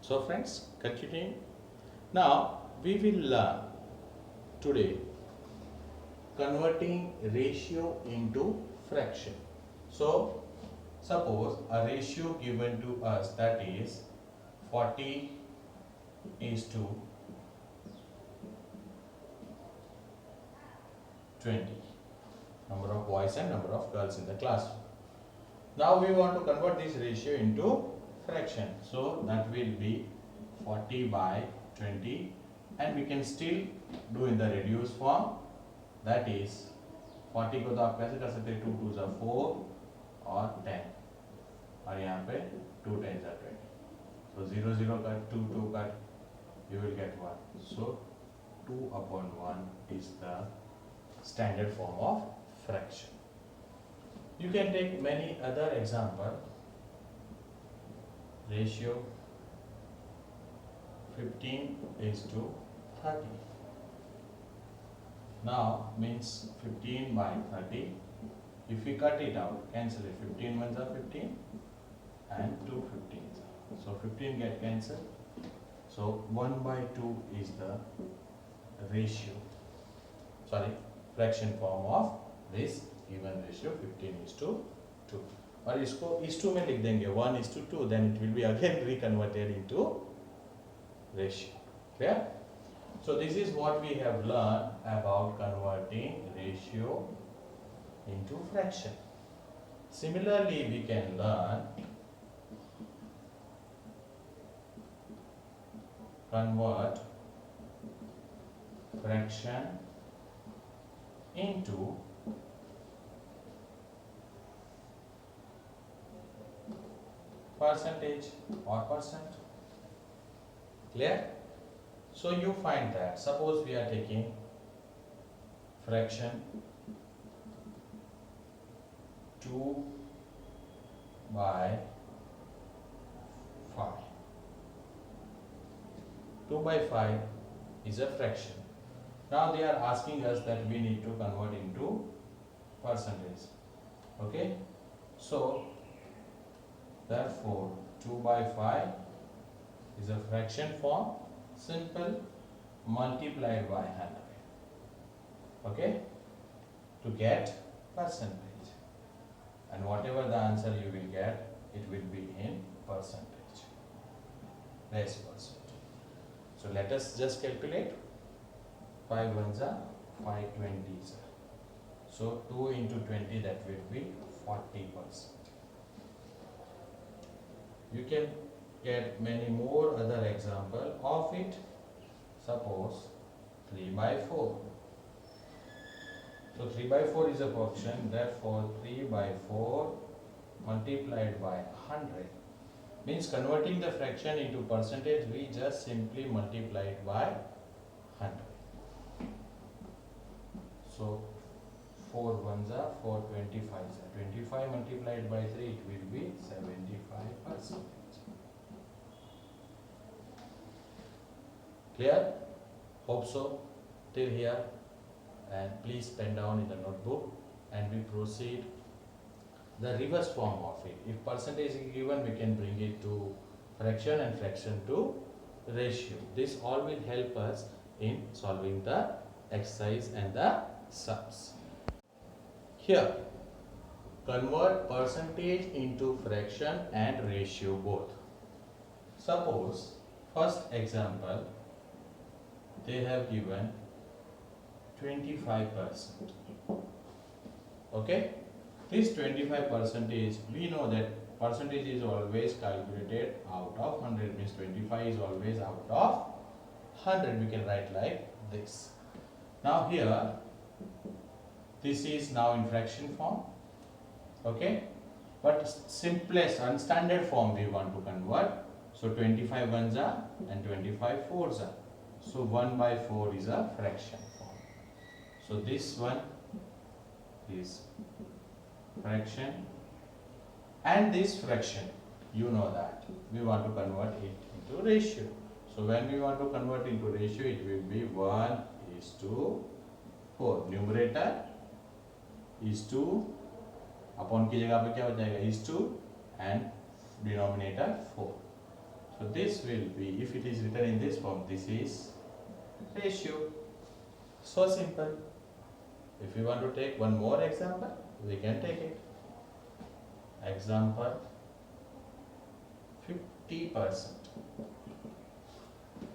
So friends, continuing. Now we will learn today converting ratio into fraction. So suppose a ratio given to us, that is 40 is to 20, number of boys and number of girls in the class. Now we want to convert this ratio into fraction. So that will be 40 by 20, and we can still do in the reduced form, that is 40 को तो आप कैसे कर सकते हैं, 2 2 are 4 और 10, और यहाँ पे 2 10 are 20. So 0 0 cut, 2 2 cut, you will get 1. So 2 upon 1 is the standard form of fraction. You can take many other example. Ratio 15 is to 30. Now means 15 by 30. If we cut it out, cancel it. 15 ones are 15 and 2 15s are. So 15 get cancelled. So 1 by 2 is the ratio. Sorry, fraction form of this given ratio 15 is to 2. और इसको is to में लिख देंगे 1 is to 2, then it will be again reconverted into ratio. Clear? So this is what we have learned about converting ratio into fraction. Similarly, we can learn convert fraction into percentage or percent. Clear? So you find that suppose we are taking fraction 2 by 5. 2 by 5 is a fraction. Now they are asking us that we need to convert into percentage. Okay? So therefore 2 by 5 is a fraction form, simple, multiplied by 100. Okay? To get percentage. And whatever the answer you will get, it will be in percentage. Less percent. So let us just calculate. 5 ones are 5 20s. So 2 into 20, that will be 40%. You can get many more other example of it. Suppose 3 by 4. So 3 by 4 is a fraction, therefore 3 by 4 multiplied by 100 means converting the fraction into percentage, we just simply multiply it by 100. So 4 ones are 4 25s are 25 multiplied by 3, it will be 75%. Clear? Hope so till here, and please pen down in the notebook and we proceed the reverse form of it. If percentage is given, we can bring it to fraction and fraction to ratio. This all will help us in solving the exercise and the sums. Here, convert percentage into fraction and ratio both. Suppose, first example, they have given 25%. Okay? This 25%, we know that percentage is always calculated out of 100, means 25 is always out of 100. We can write like this. Now here, this is now in fraction form. Okay? But simplest and standard form we want to convert. So 25 ones are and 25 fours are. So 1 by 4 is a fraction form. So this one is fraction, and this fraction, you know that we want to convert it into ratio. So when we want to convert into ratio, it will be 1 is to 4. Numerator is to, upon की जगह पे क्या हो जाएगा, is to, and denominator 4. So this will be, if it is written in this form, this is ratio. So simple. If you want to take one more example, we can take it. Example 50%.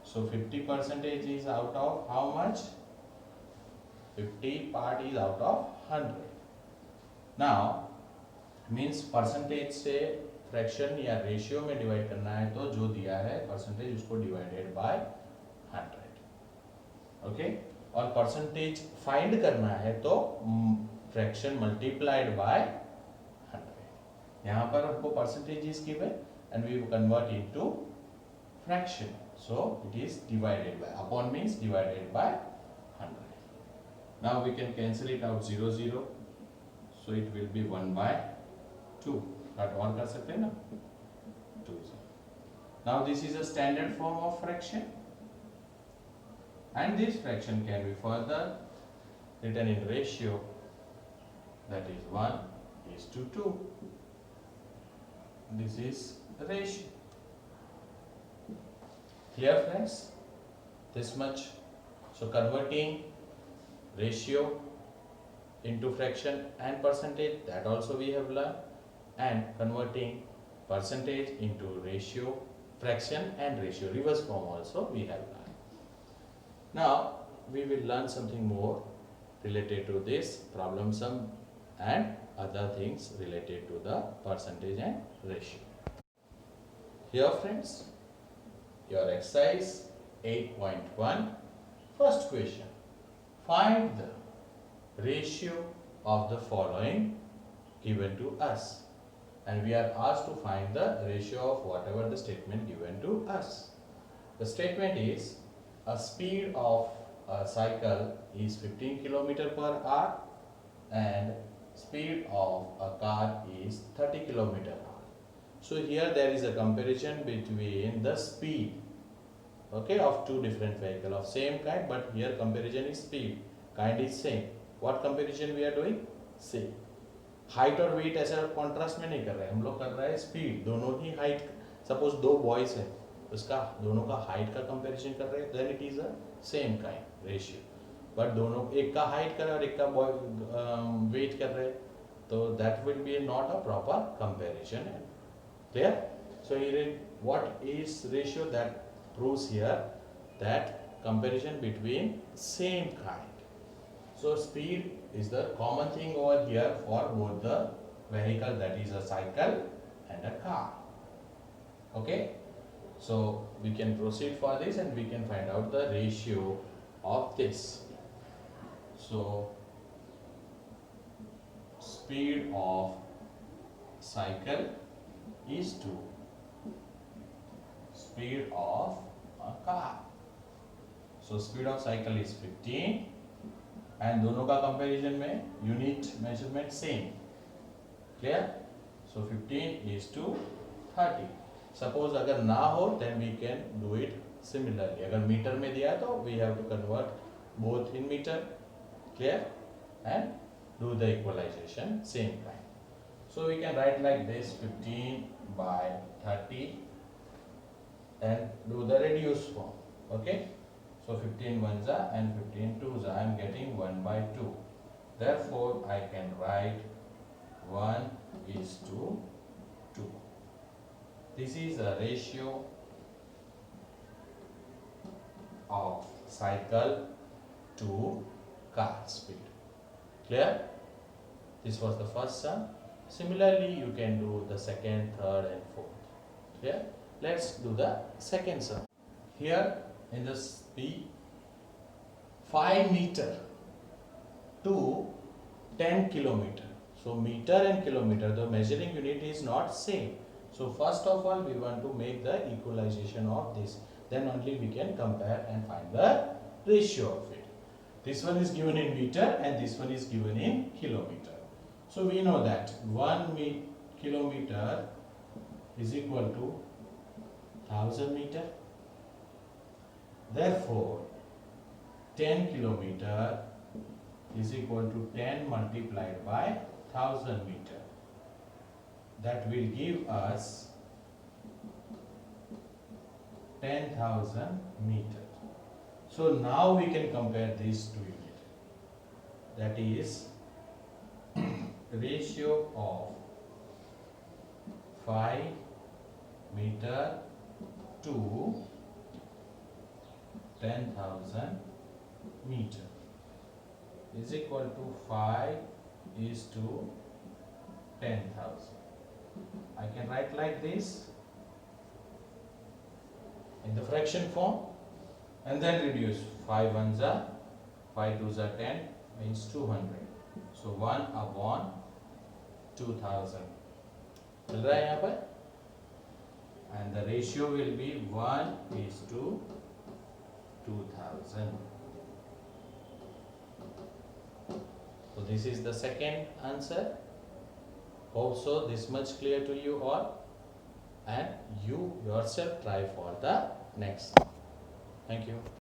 So 50% is out of how much? 50 part is out of 100. Now means percentage से fraction या ratio में divide करना है तो जो दिया है percentage उसको डिवाइडेड बाय 100. ओके, और परसेंटेज फाइंड करना है तो फ्रैक्शन मल्टीप्लाइड बाय 100. यहाँ पर हमको percentage is given and we convert into fraction, so it is divided by, upon means divided by 100. Now we can cancel it out 0 0, so it will be 1 by 2. Cut on कर सकते हैं ना, 2. Now this is a standard form of fraction and this fraction can be further written in ratio, that is 1:2. This is ratio. Clear friends? This much. So converting ratio into fraction and percentage, that also we have learned, and converting percentage into ratio, fraction and ratio reverse form also we have learned. Now we will learn something more related to this problem sum and other things related to the percentage and ratio. Here friends, your exercise 8.1, first question. Find the ratio of the following given to us, and we are asked to find the ratio of whatever the statement given to us. The statement is a speed of a cycle is 15 km per hour and speed of a car is 30 km per hour. So here there is a comparison between the speed, okay, of two different vehicles of same kind, but here comparison is speed, kind is same. What comparison we are doing? Same. Height और wait ऐसा contrast में नहीं कर रहे हैं, हम लोग कर रहे हैं स्पीड, दोनों ही हाइट. सपोज दो बॉयज है, उसका दोनों का हाइट का कंपैरिजन कर रहे हैं, then it is a same kind ratio. But दोनों एक का हाइट कर रहे हैं और एक का वेट कर रहे हैं, तो that will be not a proper comparison. Clear? So here what is ratio? That proves here that comparison between same kind. So speed is the common thing over here for both the vehicle, that is a cycle and a car. Okay, so we can proceed for this and we can find out the ratio of this. So speed of cycle is to speed of a car. So speed of cycle is 15 and दोनों का comparison में unit measurement same. Clear? So 15:30. Suppose अगर ना हो then we can do it similarly. अगर metre में दिया तो we have to convert both in metre. Clear? And do the equalisation same time. So we can write like this 15/30 and do the reduced form. Okay, so 15 ones are and 15 twos are. I am getting 1/2. Therefore, I can write 1:2. This is a ratio of cycle to car speed. Clear? This was the first sum. Similarly, you can do the second, third and fourth. Clear? Let's do the second sum. Here in the speed 5 meter to 10 kilometer. So meter and kilometer, the measuring unit is not same. So first of all we want to make the equalization of this, then only we can compare and find the ratio of it. This one is given in meter and this one is given in kilometer. So we know that 1 kilometer is equal to 1000 meter. Therefore 10 kilometer is equal to 10 multiplied by 1000 meter. That will give us 10,000 meter. So now we can compare these two units. That is ratio of 5 meter to 10,000 meter is equal to 5 is to 10,000. I can write like this in the fraction form and then reduce. 5 ones are 5 twos are 10 means 200. So 1 upon 2000. मिल रहा है यहाँ पर? And the ratio will be 1 is to 2000. So this is the second answer. Hope so this much clear to you all, and you yourself try for the next. Thank you.